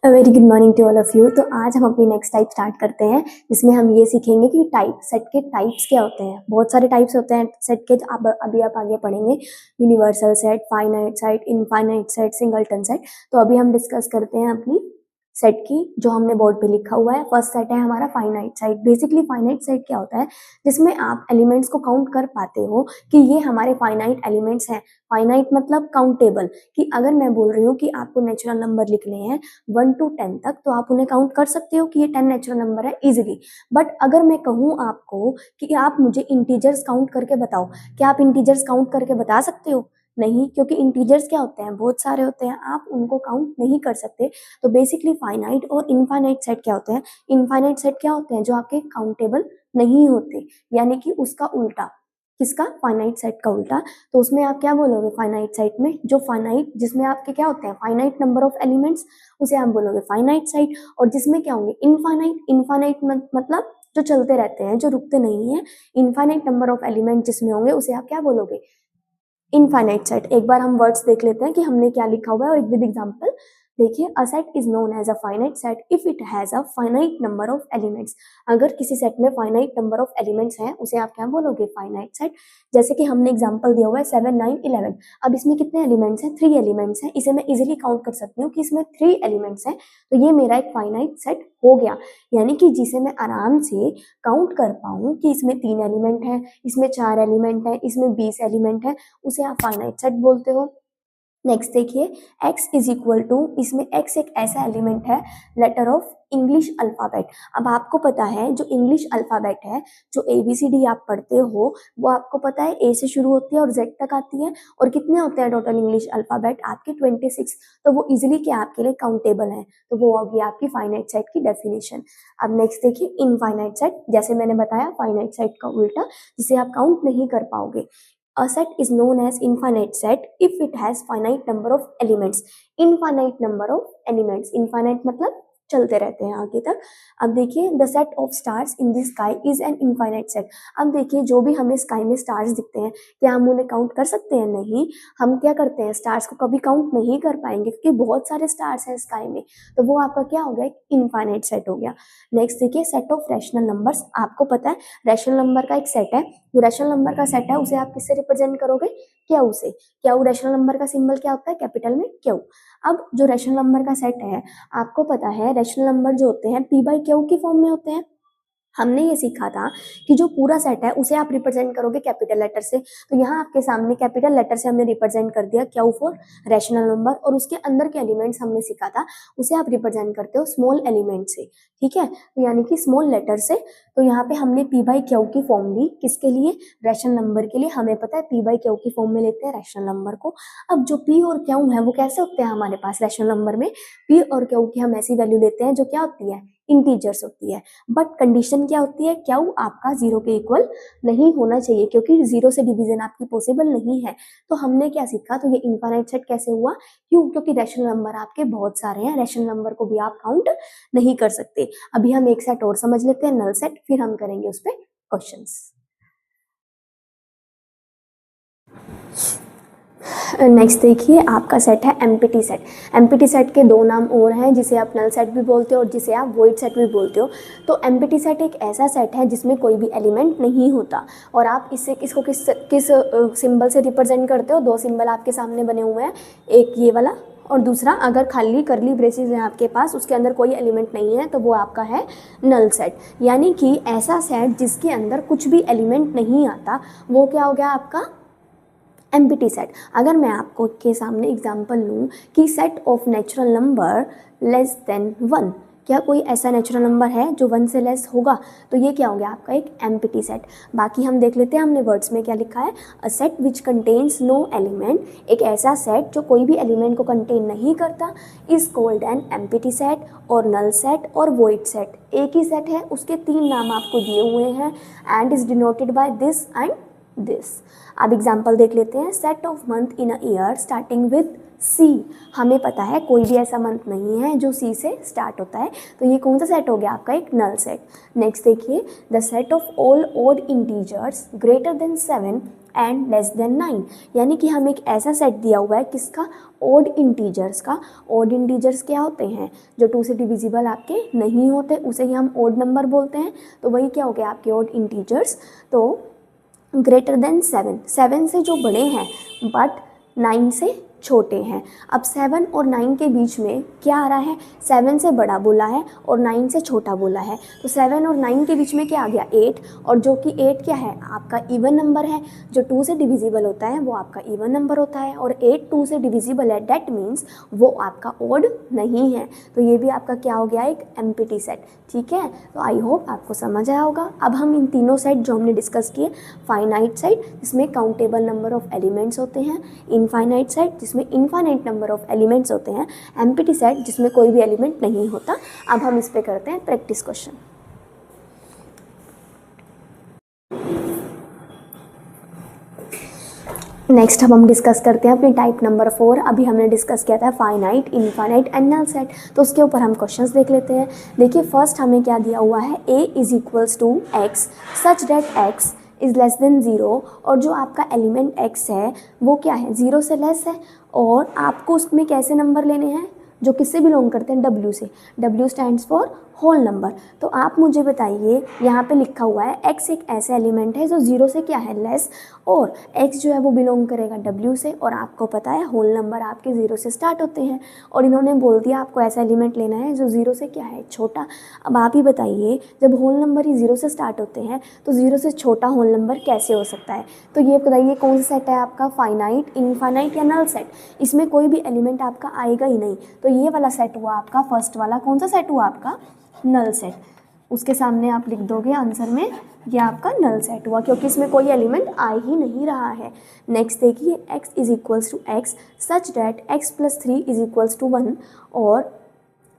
Very good morning to all of you. तो आज हम अपनी नेक्स्ट टाइप स्टार्ट करते हैं, जिसमें हम ये सीखेंगे कि टाइप सेट के टाइप्स क्या होते हैं। बहुत सारे टाइप्स होते हैं सेट के, अभी आप आगे पढ़ेंगे। Universal set, finite set, infinite set, singleton set. तो अभी हम डिस्कस करते हैं अपनी सेट की, जो हमने बोर्ड पे लिखा हुआ है। फर्स्ट सेट है हमारा finite set. Basically finite set क्या होता है, जिसमें आप एलिमेंट्स को काउंट कर पाते हो कि ये हमारे फाइनाइट एलिमेंट्स हैं। फाइनाइट मतलब काउंटेबल, कि अगर मैं बोल रही हूँ कि आपको नेचुरल नंबर लिखने हैं 1 to 10 तक, तो आप उन्हें काउंट कर सकते हो कि ये 10 नेचुरल नंबर है इजीली। बट अगर मैं कहूँ आपको कि आप मुझे इंटीजर्स काउंट करके बताओ, क्या आप इंटीजर्स काउंट करके बता सकते हो? नहीं, क्योंकि इंटीजर्स क्या होते हैं, बहुत सारे होते हैं, आप उनको काउंट नहीं कर सकते। तो बेसिकली फाइनाइट और इनफाइनाइट सेट क्या होते हैं? इनफाइनाइट सेट क्या होते हैं? जो आपके काउंटेबल नहीं होते, यानी कि उसका उल्टा। किसका? फाइनाइट सेट का उल्टा। तो उसमें आप क्या बोलोगे फाइनाइट सेट में? जो फाइनाइट, जिसमें आपके क्या होते हैं, फाइनाइट नंबर ऑफ एलिमेंट्स, उसे आप बोलोगे फाइनाइट सेट। और जिसमें क्या होंगे, इनफाइनाइट। इनफाइनाइट मतलब जो चलते रहते हैं, जो रुकते नहीं है। इनफाइनाइट नंबर ऑफ एलिमेंट जिसमें होंगे, उसे आप क्या बोलोगे? Infinite set. एक बार हम वर्ड्स देख लेते हैं कि हमने क्या लिखा हुआ है, और एक विद एग्जांपल देखिए। A set is known as a finite set if it has a finite number of elements. अगर किसी सेट में फाइनाइट नंबर ऑफ एलिमेंट्स हैं, उसे आप क्या बोलोगे? Finite set. जैसे कि हमने एग्जांपल दिया हुआ है 7, 9, 11। अब इसमें कितने एलिमेंट्स हैं? 3 एलिमेंट्स हैं। इसे मैं इजीली काउंट कर सकती हूँ कि इसमें 3 एलिमेंट्स हैं, तो ये मेरा एक फाइनाइट सेट हो गया। यानी कि जिसे मैं आराम से काउंट कर पाऊँ कि इसमें 3 एलिमेंट हैं, इसमें 4 एलिमेंट हैं, इसमें 20 एलिमेंट हैं, उसे आप फाइनाइट सेट बोलते हो। नेक्स्ट देखिए, x इज इक्वल टू, इसमें x एक ऐसा एलिमेंट है लेटर ऑफ इंग्लिश अल्फाबेट। अब आपको पता है जो इंग्लिश अल्फाबेट है, जो ABCD आप पढ़ते हो, वो आपको पता है A से शुरू होती है और Z तक आती है। और कितने होते हैं टोटल इंग्लिश अल्फाबेट? आपके 26। तो वो इजिली क्या आपके लिए काउंटेबल है, तो वो होगी आपकी फाइनाइट सेट की डेफिनेशन। अब नेक्स्ट देखिए, इनफाइनाइट सेट। जैसे मैंने बताया, फाइनाइट सेट का उल्टा, जिसे आप काउंट नहीं कर पाओगे। A set is known as infinite set if it has finite number of elements. Infinite number of elements. Infinite मतलब चलते रहते हैं आगे तक। अब देखिए, the set of stars in the sky is an infinite set. अब देखिए, जो भी हमें स्काई में स्टार्स दिखते हैं, क्या हम उन्हें काउंट कर सकते हैं? नहीं। हम क्या करते हैं, स्टार्स को कभी काउंट नहीं कर पाएंगे, क्योंकि बहुत सारे स्टार्स हैं स्काई में। तो वो आपका क्या हो गया? एक इनफाइनाइट सेट हो गया। नेक्स्ट देखिए, सेट ऑफ रैशनल नंबर्स। आपको पता है रैशनल नंबर का एक सेट है, जो रैशनल नंबर का सेट है उसे आप किससे रिप्रेजेंट करोगे? क्यू से। क्यू रैशनल नंबर का सिंबल क्या होता है? कैपिटल में क्यू। अब जो रैशनल नंबर का सेट है, आपको पता है रैशनल नंबर जो होते हैं P/Q की फॉर्म में होते हैं। हमने ये सीखा था कि जो पूरा सेट है उसे आप रिप्रेजेंट करोगे कैपिटल लेटर से। तो यहाँ आपके सामने कैपिटल लेटर से हमने रिप्रेजेंट कर दिया क्यू फॉर रैशनल नंबर, और उसके अंदर के एलिमेंट्स हमने सीखा था, उसे आप रिप्रेजेंट करते हो स्मॉल एलिमेंट से। ठीक है, तो यानी कि स्मॉल लेटर से। तो यहाँ पे हमने P/Q की फॉर्म ली, किसके लिए? रैशनल नंबर के लिए। हमें पता है P/Q की फॉर्म में लेते हैं रैशनल नंबर को। अब जो P और Q है वो कैसे होते हैं हमारे पास रैशनल नंबर में? P और Q की हम ऐसी वैल्यू लेते हैं जो क्या होती है? इंटीजर्स होती है। बट कंडीशन क्या होती है? क्यू आपका 0 के इक्वल नहीं होना चाहिए, क्योंकि 0 से डिवीजन आपकी पॉसिबल नहीं है। तो हमने क्या सीखा? तो ये इनफाइनाइट सेट कैसे हुआ? क्यों? क्योंकि रैशनल नंबर आपके बहुत सारे हैं, रैशनल नंबर को भी आप काउंट नहीं कर सकते। अभी हम एक सेट और समझ लेते हैं, नल सेट, फिर हम करेंगे उस पर क्वेश्चंस। नेक्स्ट देखिए, आपका सेट है एम्प्टी सेट। एम्प्टी सेट के दो नाम और हैं, जिसे आप नल सेट भी बोलते हो और जिसे आप वॉइड सेट भी बोलते हो। तो एम्प्टी सेट एक ऐसा सेट है जिसमें कोई भी एलिमेंट नहीं होता, और आप इससे किसको किस सिंबल से रिप्रेजेंट करते हो? दो सिंबल आपके सामने बने हुए हैं, एक ये वाला और दूसरा, अगर खाली करली ब्रेसेस हैं आपके पास, उसके अंदर कोई एलिमेंट नहीं है, तो वो आपका है नल सेट। यानी कि ऐसा सेट जिसके अंदर कुछ भी एलिमेंट नहीं आता, वो क्या हो गया आपका? Empty set. अगर मैं आपको के सामने एग्जांपल लूँ कि set of natural number less than 1, क्या कोई ऐसा नेचुरल नंबर है जो 1 से लेस होगा? तो ये क्या हो गया आपका? एक एम्प्टी सेट। बाकी हम देख लेते हैं हमने वर्ड्स में क्या लिखा है। A set which contains no element, एक ऐसा सेट जो कोई भी एलिमेंट को कंटेन नहीं करता, is called an empty set और नल सेट और वॉइड सेट। एक ही सेट है, उसके 3 नाम आपको दिए हुए हैं, and is denoted by this and this. अब एग्जाम्पल देख लेते हैं। Set of month in a year starting with C। हमें पता है कोई भी ऐसा मंथ नहीं है जो C से स्टार्ट होता है, तो ये कौन सा सेट हो गया आपका? एक नल सेट। नेक्स्ट देखिए, the set of all odd integers greater than 7 and less than 9, यानी कि हमें एक ऐसा सेट दिया हुआ है किसका, ओड इंटीजर्स का। ओड इंटीजर्स क्या होते हैं, जो 2 से डिविजिबल आपके नहीं होते, उसे ही हम ओड नंबर बोलते हैं। तो वही क्या हो गया आपके ओड इंटीजर्स। तो ग्रेटर देन 7, 7 से जो बड़े हैं बट 9 से छोटे हैं। अब 7 और 9 के बीच में क्या आ रहा है, 7 से बड़ा बोला है और 9 से छोटा बोला है। तो 7 और 9 के बीच में क्या आ गया, 8, और जो कि 8 क्या है आपका इवन नंबर है। जो 2 से डिविजिबल होता है वो आपका इवन नंबर होता है, और 8 2 से डिविजिबल है, डैट मीन्स वो आपका ओड नहीं है। तो ये भी आपका क्या हो गया, एक एम्प्टी सेट। ठीक है, तो आई होप आपको समझ आया होगा। अब हम इन तीनों सेट जो हमने डिस्कस किए, फाइनाइट सेट जिसमें काउंटेबल नंबर ऑफ एलिमेंट्स होते हैं, इनफाइनाइट सेट जिसमें इनफाइनाइट नंबर ऑफ एलिमेंट्स होते हैं, एम्प्टी सेट जिसमें कोई भी एलिमेंट नहीं होता। अब हम इस पे करते हैं प्रैक्टिस क्वेश्चन। नेक्स्ट अब हम डिस्कस करते हैं अपनी टाइप नंबर 4। अभी हमने डिस्कस किया था finite, infinite and null set, तो उसके ऊपर हम क्वेश्चंस देख लेते हैं। देखिए फर्स्ट हमें क्या दिया हुआ है, a is equals to x such that x is less than 0, और जो आपका एलिमेंट x है वो क्या है, 0 से लेस है, और आपको उसमें कैसे नंबर लेने हैं, जो किससे बिलोंग करते हैं, w से। w stands for whole number. तो आप मुझे बताइए, यहाँ पे लिखा हुआ है x एक ऐसा एलिमेंट है जो 0 से क्या है, लेस, और x जो है वो बिलोंग करेगा w से, और आपको पता है होल नंबर आपके 0 से स्टार्ट होते हैं, और इन्होंने बोल दिया आपको ऐसा एलिमेंट लेना है जो 0 से क्या है, छोटा। अब आप ही बताइए, जब होल नंबर ही 0 से स्टार्ट होते हैं तो 0 से छोटा होल नंबर कैसे हो सकता है। तो ये बताइए कौन सा सेट है आपका, फाइनाइट, इनफाइनाइट या नल सेट। इसमें कोई भी एलिमेंट आपका आएगा ही नहीं। तो ये वाला सेट हुआ आपका फर्स्ट वाला, कौन सा सेट हुआ आपका, नल सेट। उसके सामने आप लिख दोगे आंसर में, ये आपका नल सेट हुआ, क्योंकि इसमें कोई एलिमेंट आ ही नहीं रहा है। नेक्स्ट देखिए, x is equals to x such that x plus 3 is equals to 1, और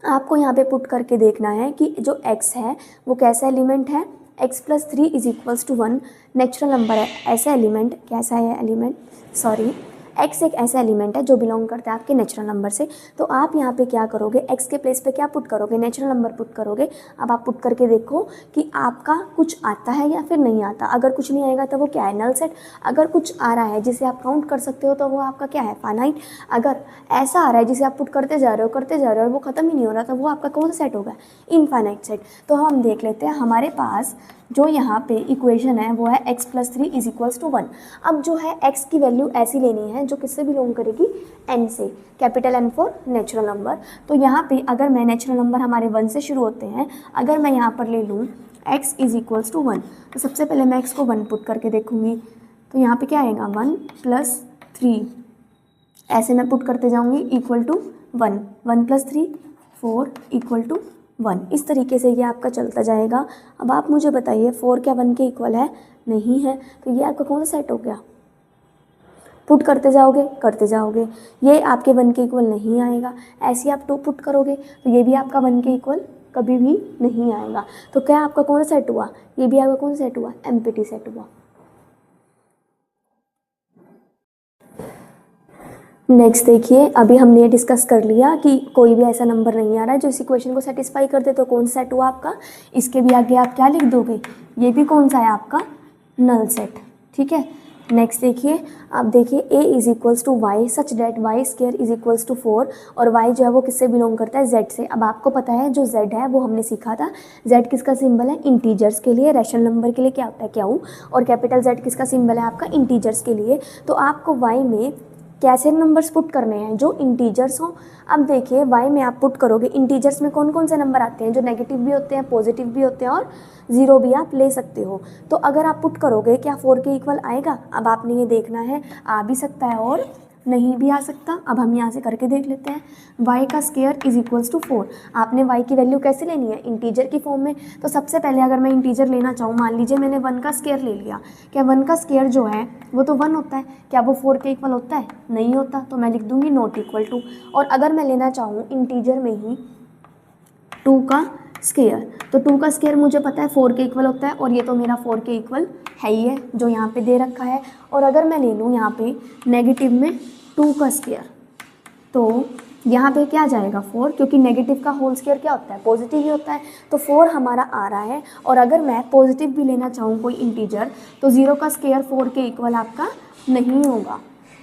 आपको यहाँ पे पुट करके देखना है कि जो x है वो कैसा एलिमेंट है, x plus 3 is equals to 1 natural number है। ऐसा एलिमेंट कैसा है, एलिमेंट सॉरी x एक ऐसा एलिमेंट है जो बिलोंग करता है आपके नेचुरल नंबर से। तो आप यहाँ पे क्या करोगे, x के प्लेस पे क्या पुट करोगे, नेचुरल नंबर पुट करोगे। अब आप पुट करके देखो कि आपका कुछ आता है या फिर नहीं आता। अगर कुछ नहीं आएगा तो वो क्या है, नल सेट। अगर कुछ आ रहा है जिसे आप काउंट कर सकते हो तो वो आपका क्या है, फाइनाइट। अगर ऐसा आ रहा है जिसे आप पुट करते जा रहे हो और वो ख़त्म ही नहीं हो रहा, तो वो आपका कौन सा सेट होगा, इनफाइनाइट सेट। तो हम देख लेते हैं, हमारे पास जो यहाँ पे इक्वेशन है वो है x plus 3 is equals to 1। अब जो है x की वैल्यू ऐसी लेनी है जो किससे बिलोंग करेगी, n से, capital N for natural number. तो यहाँ पे अगर मैं नेचुरल नंबर हमारे 1 से शुरू होते हैं, अगर मैं यहाँ पर ले लूँ x इज इक्वल्स टू 1, तो सबसे पहले मैं x को 1 पुट करके देखूँगी। तो यहाँ पे क्या आएगा, 1 प्लस 3, ऐसे मैं पुट करते जाऊँगी, equal to 1, 1 plus 3 4 equal to 1। इस तरीके से ये आपका चलता जाएगा। अब आप मुझे बताइए 4 क्या 1 के इक्वल है, नहीं है। तो ये आपका कौन सा सेट हो गया, पुट करते जाओगे, ये आपके 1 के इक्वल नहीं आएगा। ऐसे आप 2 पुट करोगे तो ये भी आपका 1 के इक्वल कभी भी नहीं आएगा। तो क्या आपका कौन सा सेट हुआ, ये भी आपका कौन सा सेट हुआ, एम्प्टी सेट हुआ। नेक्स्ट देखिए, अभी हमने ये डिस्कस कर लिया कि कोई भी ऐसा नंबर नहीं आ रहा है जो इस इक्वेशन को सेटिस्फाई कर दे। तो कौन सा सेट हुआ आपका, इसके भी आगे आप क्या लिख दोगे, ये भी कौन सा है आपका, नल सेट। ठीक है, नेक्स्ट देखिए, आप देखिए a is equals to y such that y square is equals to 4, और y जो है वो किससे बिलोंग करता है, z से। अब आपको पता है जो z है वो हमने सीखा था, z किसका सिंबल है, इंटीजर्स के लिए, रैशनल नंबर के लिए क्या होता है, क्यू, और कैपिटल Z किसका सिंबल है आपका, इंटीजर्स के लिए। तो आपको y में कैसे नंबर्स पुट करने हैं, जो इंटीजर्स हों। अब देखिए y में आप पुट करोगे, इंटीजर्स में कौन कौन से नंबर आते हैं, जो नेगेटिव भी होते हैं, पॉजिटिव भी होते हैं, और 0 भी आप ले सकते हो। तो अगर आप पुट करोगे क्या 4 के इक्वल आएगा। अब आपने ये देखना है, आ भी सकता है और नहीं भी आ सकता। अब हम यहाँ से करके देख लेते हैं, y का स्क्वायर इज इक्वल्स टू 4। आपने y की वैल्यू कैसे लेनी है, इंटीजर की फॉर्म में। तो सबसे पहले अगर मैं इंटीजर लेना चाहूँ, मान लीजिए मैंने 1 का स्क्वायर ले लिया, क्या 1 का स्क्वायर जो है वो तो 1 होता है, क्या वो 4 के इक्वल होता है, नहीं होता। तो मैं लिख दूँगी नॉट इक्वल टू। और अगर मैं लेना चाहूँ इंटीजर में ही 2 का स्क्वायर, तो 2 का स्क्वायर मुझे पता है 4 के इक्वल होता है, और ये तो मेरा 4 के इक्वल है ही है जो यहाँ पे दे रखा है। और अगर मैं ले लूँ यहाँ पे नेगेटिव में 2 का स्क्वायर, तो यहाँ पे क्या जाएगा 4, क्योंकि नेगेटिव का होल स्क्वायर क्या होता है, पॉजिटिव ही होता है, तो 4 हमारा आ रहा है। और अगर मैं पॉजिटिव भी लेना चाहूँ कोई इंटीजर, तो 0 का स्क्वायर 4 के इक्वल आपका नहीं होगा।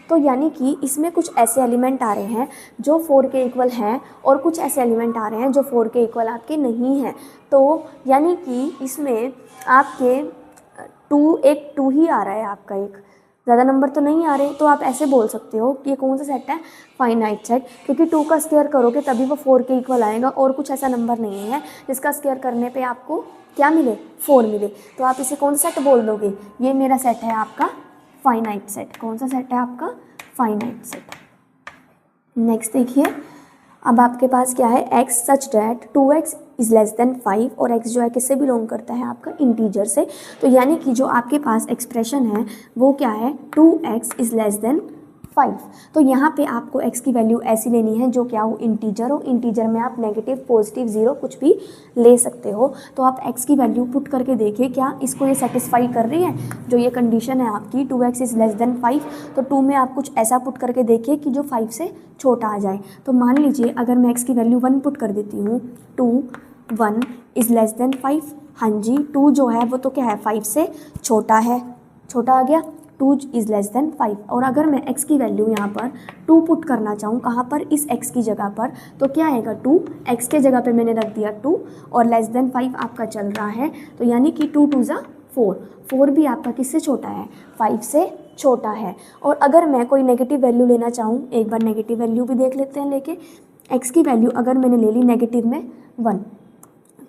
तो यानी कि इसमें कुछ ऐसे एलिमेंट आ रहे हैं जो 4 के इक्वल हैं, और कुछ ऐसे एलिमेंट आ रहे हैं जो 4 के इक्वल आपके नहीं हैं। तो यानी कि इसमें आपके 2 ही आ रहा है आपका, एक ज़्यादा नंबर तो नहीं आ रहे। तो आप ऐसे बोल सकते हो कि ये कौन सा सेट है, फाइनाइट सेट, क्योंकि 2 का स्क्वायर करोगे तभी वो 4 के इक्वल आएगा, और कुछ ऐसा नंबर नहीं है जिसका स्क्वायर करने पे आपको क्या मिले, 4 मिले। तो आप इसे कौन सा सेट बोल दोगे, ये मेरा सेट है आपका फाइनाइट सेट। कौन सा सेट है आपका, फाइनाइट सेट। नेक्स्ट देखिए, अब आपके पास क्या है, x such that 2x is less then 5, और x जो है किससे बिलोंग करता है, आपका इंटीजर से। तो यानी कि जो आपके पास एक्सप्रेशन है वो क्या है, 2x इज़ लेस देन 5। तो यहाँ पे आपको x की वैल्यू ऐसी लेनी है जो क्या हो, इंटीजर हो। इंटीजर में आप नेगेटिव, पॉजिटिव, 0 कुछ भी ले सकते हो। तो आप x की वैल्यू पुट करके देखिए क्या इसको ये सेटिस्फाई कर रही है, जो ये कंडीशन है आपकी 2x इज़ लेस देन 5। तो 2 में आप कुछ ऐसा पुट करके देखिए कि जो 5 से छोटा आ जाए। तो मान लीजिए अगर मैं x की वैल्यू 1 पुट कर देती हूँ, 1 इज़ लेस देन 5। हाँ जी, 2 जो है वो तो क्या है, 5 से छोटा है, छोटा आ गया, 2 इज़ लेस देन 5। और अगर मैं x की वैल्यू यहाँ पर 2 पुट करना चाहूँ, कहाँ पर, इस x की जगह पर, तो क्या आएगा, 2, x के जगह पे मैंने रख दिया 2, और लेस देन 5 आपका चल रहा है। तो यानी कि 2 2 ज़ा 4, 4 भी आपका किससे छोटा है, 5 से छोटा है। और अगर मैं कोई नेगेटिव वैल्यू लेना चाहूँ, एक बार नेगेटिव वैल्यू भी देख लेते हैं लेके। x की वैल्यू अगर मैंने ले ली नेगेटिव में 1,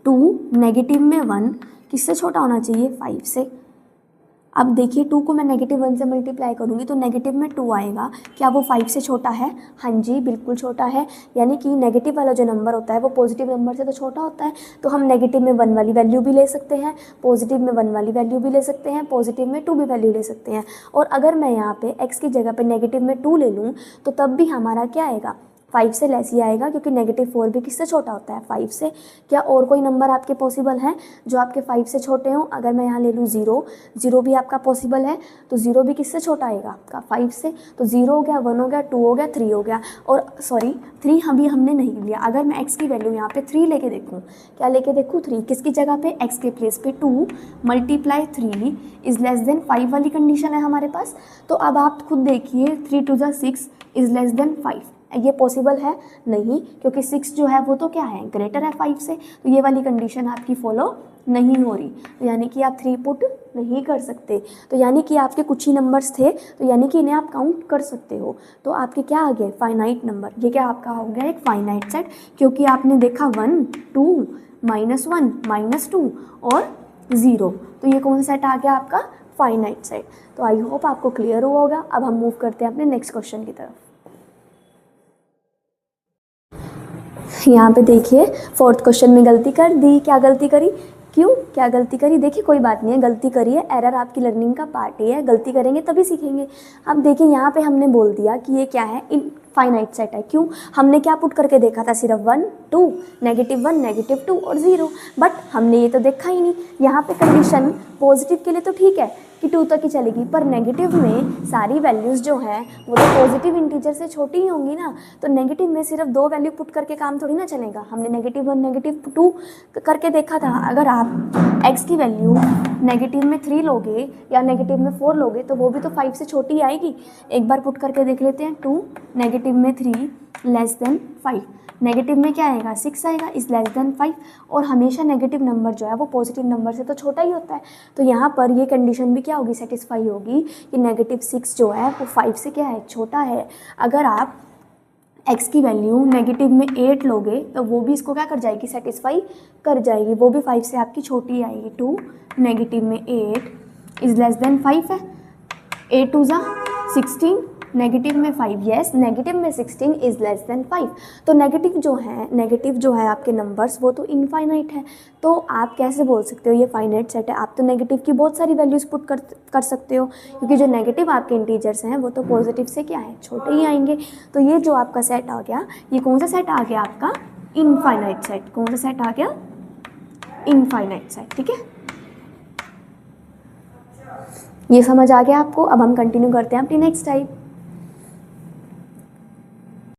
2 नेगेटिव में 1 किससे छोटा होना चाहिए, 5 से। अब देखिए 2 को मैं नेगेटिव 1 से मल्टीप्लाई करूँगी तो नेगेटिव में 2 आएगा, क्या वो 5 से छोटा है, हाँ जी बिल्कुल छोटा है। यानी कि नेगेटिव वाला जो नंबर होता है वो पॉजिटिव नंबर से तो छोटा होता है। तो हम नेगेटिव में 1 वाली वैल्यू भी ले सकते हैं, पॉजिटिव में 1 वाली वैल्यू भी ले सकते हैं, पॉजिटिव में 2 भी वैल्यू ले सकते हैं। और अगर मैं यहाँ पे x की जगह पे नेगेटिव में 2 ले लूँ तो तब भी हमारा क्या आएगा, 5 से लेस ही आएगा, क्योंकि नेगेटिव 4 भी किससे छोटा होता है, 5 से। क्या और कोई नंबर आपके पॉसिबल हैं जो आपके 5 से छोटे हों? अगर मैं यहाँ ले लूँ 0, 0 भी आपका पॉसिबल है, तो 0 भी किससे छोटा आएगा आपका, 5 से। तो 0 हो गया, 1 हो गया, 2 हो गया, 3 हो गया। और सॉरी 3 अभी हमने नहीं लिया। अगर मैं x की वैल्यू यहाँ पे 3 लेके देखूँ, क्या लेके देखूँ, 3 किसकी जगह पे, x के प्लेस पे 2 मल्टीप्लाई 3 इज़ लेस देन 5 वाली कंडीशन है हमारे पास। तो अब आप खुद देखिए, 3 2 6 इज़ लेस देन 5, ये पॉसिबल है नहीं, क्योंकि 6 जो है वो तो क्या है, ग्रेटर है 5 से। तो ये वाली कंडीशन आपकी फॉलो नहीं हो रही, तो यानी कि आप 3 पुट नहीं कर सकते। तो यानी कि आपके कुछ ही नंबर्स थे, तो यानी कि इन्हें आप काउंट कर सकते हो। तो आपके क्या आ गए, फाइनाइट नंबर। ये क्या आपका हो गया, एक फाइनाइट सेट, क्योंकि आपने देखा 1 2 -1 -2 और 0। तो ये कौन सा सेट आ गया आपका, फाइनाइट सेट। तो आई होप आपको क्लियर हुआ होगा। अब हम मूव करते हैं अपने नेक्स्ट क्वेश्चन की तरफ। यहाँ पे देखिए 4th क्वेश्चन में गलती कर दी। क्या गलती करी, क्यों, क्या गलती करी, देखिए कोई बात नहीं है, गलती करिए, एरर आपकी लर्निंग का पार्ट ही है, गलती करेंगे तभी सीखेंगे। अब देखिए यहाँ पे हमने बोल दिया कि ये क्या है, फाइनाइट सेट है। क्यों, हमने क्या पुट करके देखा था, सिर्फ 1 2 -1 -2 और 0, बट हमने ये तो देखा ही नहीं। यहाँ पे कंडीशन पॉजिटिव के लिए तो ठीक है कि 2 तक ही चलेगी, पर नेगेटिव में सारी वैल्यूज़ जो हैं वो तो पॉजिटिव इंटीजर से छोटी ही होंगी ना। तो नेगेटिव में सिर्फ 2 वैल्यू पुट करके काम थोड़ी ना चलेगा। हमने -1 -2 करके देखा था। अगर आप x की वैल्यू नेगेटिव में 3 लोगे या नेगेटिव में 4 लोगे तो वो भी तो 5 से छोटी आएगी। एक बार पुट करके देख लेते हैं, 2 नेगेटिव में 3 लेस देन 5, नेगेटिव में क्या आएगा, 6 आएगा, इज़ लेस देन 5। और हमेशा नेगेटिव नंबर जो है वो पॉजिटिव नंबर से तो छोटा ही होता है। तो यहाँ पर ये कंडीशन भी क्या होगी, सेटिस्फाई होगी कि -6 जो है वो 5 से क्या है, छोटा है। अगर आप x की वैल्यू नेगेटिव में 8 लोगे तो वो भी इसको क्या कर जाएगी, सेटिस्फाई कर जाएगी, वो भी 5 से आपकी छोटी आएगी। 2 नेगेटिव में 8 इज़ लेस देन 5 है, 8 2 16, नेगेटिव में 5, यस नेगेटिव में 16 इज़ लेस देन 5। तो नेगेटिव जो है आपके नंबर्स वो तो इनफाइनाइट है। तो आप कैसे बोल सकते हो ये फाइनाइट सेट है, आप तो नेगेटिव की बहुत सारी वैल्यूज़ पुट कर सकते हो, क्योंकि जो नेगेटिव आपके इंटीजर्स हैं वो तो पॉजिटिव से क्या है, छोटे ही आएंगे। तो ये जो आपका सेट आ गया, ये कौन सा सेट आ गया आपका, इनफाइनाइट सेट। कौन सा सेट आ गया, इनफाइनाइट सेट, ठीक है। ये समझ आ गया आपको। अब हम कंटिन्यू करते हैं अपनी नेक्स्ट टाइप।